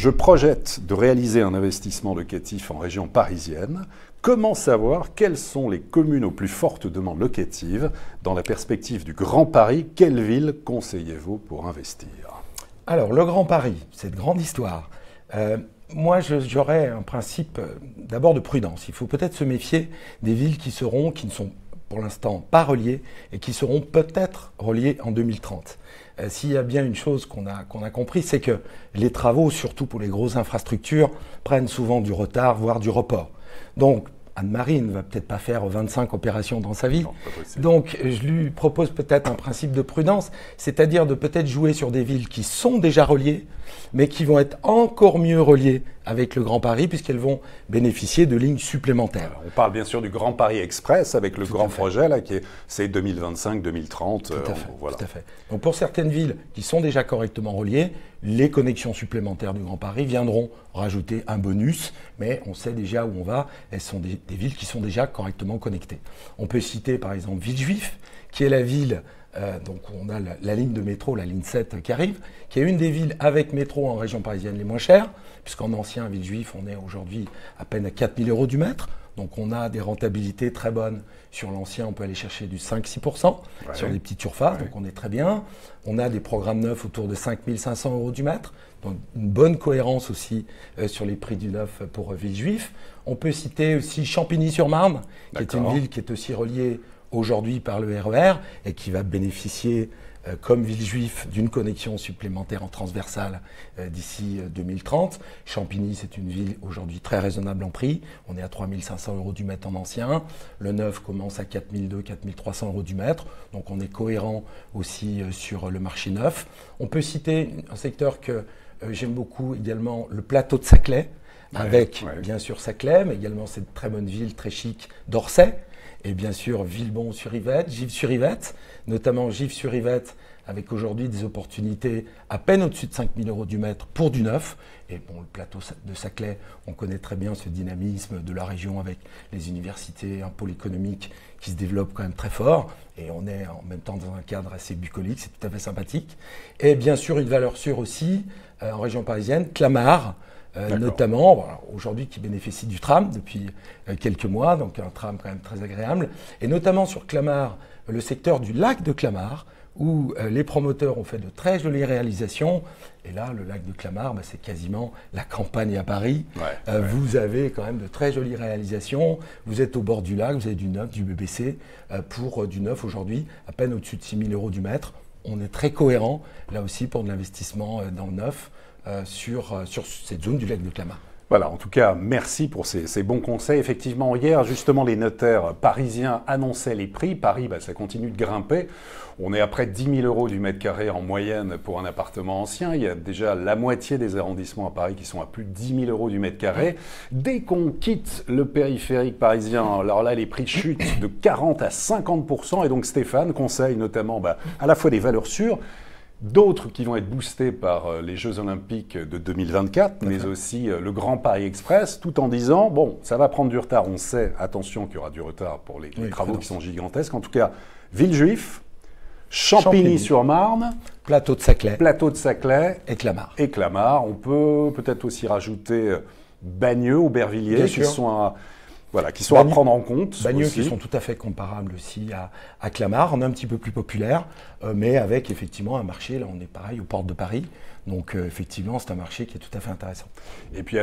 Je projette de réaliser un investissement locatif en région parisienne. Comment savoir quelles sont les communes aux plus fortes demandes locatives? Dans la perspective du Grand Paris, quelle ville conseillez-vous pour investir? Alors, le Grand Paris, c'est une grande histoire. Moi, j'aurais un principe d'abord de prudence. Il faut peut-être se méfier des villes qui ne sont pour l'instant pas reliées et qui seront peut-être reliées en 2030. S'il y a bien une chose qu'on a compris, c'est que les travaux, surtout pour les grosses infrastructures, prennent souvent du retard, voire du report. Donc, Anne-Marie ne va peut-être pas faire 25 opérations dans sa vie. Non, pas possible. Donc, je lui propose peut-être un principe de prudence, c'est-à-dire de peut-être jouer sur des villes qui sont déjà reliées, mais qui vont être encore mieux reliées avec le Grand Paris, puisqu'elles vont bénéficier de lignes supplémentaires. On parle bien sûr du Grand Paris Express, avec le grand projet, là, c'est 2025-2030. Tout à fait, voilà. tout à fait. Donc, pour certaines villes qui sont déjà correctement reliées, les connexions supplémentaires du Grand Paris viendront rajouter un bonus, mais on sait déjà où on va. Elles sont des villes qui sont déjà correctement connectées. On peut citer par exemple Villejuif, qui est la ville, donc on a la ligne de métro, la ligne 7 qui arrive, qui est une des villes avec métro en région parisienne les moins chères, puisqu'en ancien Villejuif, on est aujourd'hui à peine à 4 000 € du mètre. Donc on a des rentabilités très bonnes. Sur l'ancien, on peut aller chercher du 5-6% sur des petites surfaces, donc on est très bien. On a des programmes neufs autour de 5 500 € du mètre, donc une bonne cohérence aussi sur les prix du neuf pour Villejuif. On peut citer aussi Champigny-sur-Marne, qui est une ville qui est aussi reliée aujourd'hui par le RER et qui va bénéficier, comme Villejuif, d'une connexion supplémentaire en transversale d'ici 2030. Champigny, c'est une ville aujourd'hui très raisonnable en prix. On est à 3 500 € du mètre en ancien. Le neuf commence à 4 200, 4 300 € du mètre. Donc on est cohérent aussi sur le marché neuf. On peut citer un secteur que j'aime beaucoup également, le plateau de Saclay, avec bien sûr Saclay, mais également cette très bonne ville très chic d'Orsay. Et bien sûr, Villebon-sur-Yvette, Givres-sur-Yvette, notamment Givres-sur-Yvette, avec aujourd'hui des opportunités à peine au-dessus de 5 000 € du mètre pour du neuf. Et bon, le plateau de Saclay, on connaît très bien ce dynamisme de la région avec les universités, un pôle économique qui se développe quand même très fort. Et on est en même temps dans un cadre assez bucolique, c'est tout à fait sympathique. Et bien sûr, une valeur sûre aussi, en région parisienne, Clamart, notamment, voilà, aujourd'hui qui bénéficie du tram depuis quelques mois, donc un tram quand même très agréable, et notamment sur Clamart, le secteur du lac de Clamart, où les promoteurs ont fait de très jolies réalisations, et là, le lac de Clamart, c'est quasiment la campagne à Paris. Vous avez quand même de très jolies réalisations, vous êtes au bord du lac, vous avez du neuf, du BBC, pour du neuf aujourd'hui, à peine au-dessus de 6 000 € du mètre. On est très cohérent, là aussi, pour de l'investissement dans le neuf, sur cette zone du lac de Clamart. Voilà, en tout cas, merci pour ces bons conseils. Effectivement, hier, justement, les notaires parisiens annonçaient les prix. Paris, ça continue de grimper. On est à près de 10 000 € du mètre carré en moyenne pour un appartement ancien. Il y a déjà la moitié des arrondissements à Paris qui sont à plus de 10 000 € du mètre carré. Dès qu'on quitte le périphérique parisien, alors là, les prix chutent de 40 à 50%. Et donc, Stéphane conseille notamment à la fois des valeurs sûres, d'autres qui vont être boostés par les Jeux Olympiques de 2024, mais aussi le Grand Paris Express, tout en disant, bon, ça va prendre du retard, on sait, attention qu'il y aura du retard pour les travaux qui sont gigantesques. En tout cas, Villejuif, Champigny-sur-Marne, plateau de Saclay et Clamart. On peut peut-être aussi rajouter Bagneux, Aubervilliers, qui sont à prendre en compte. Bagneux qui sont tout à fait comparables aussi à Clamart. On est un petit peu plus populaire, mais avec effectivement un marché, là on est pareil aux portes de Paris. Donc effectivement c'est un marché qui est tout à fait intéressant. Et puis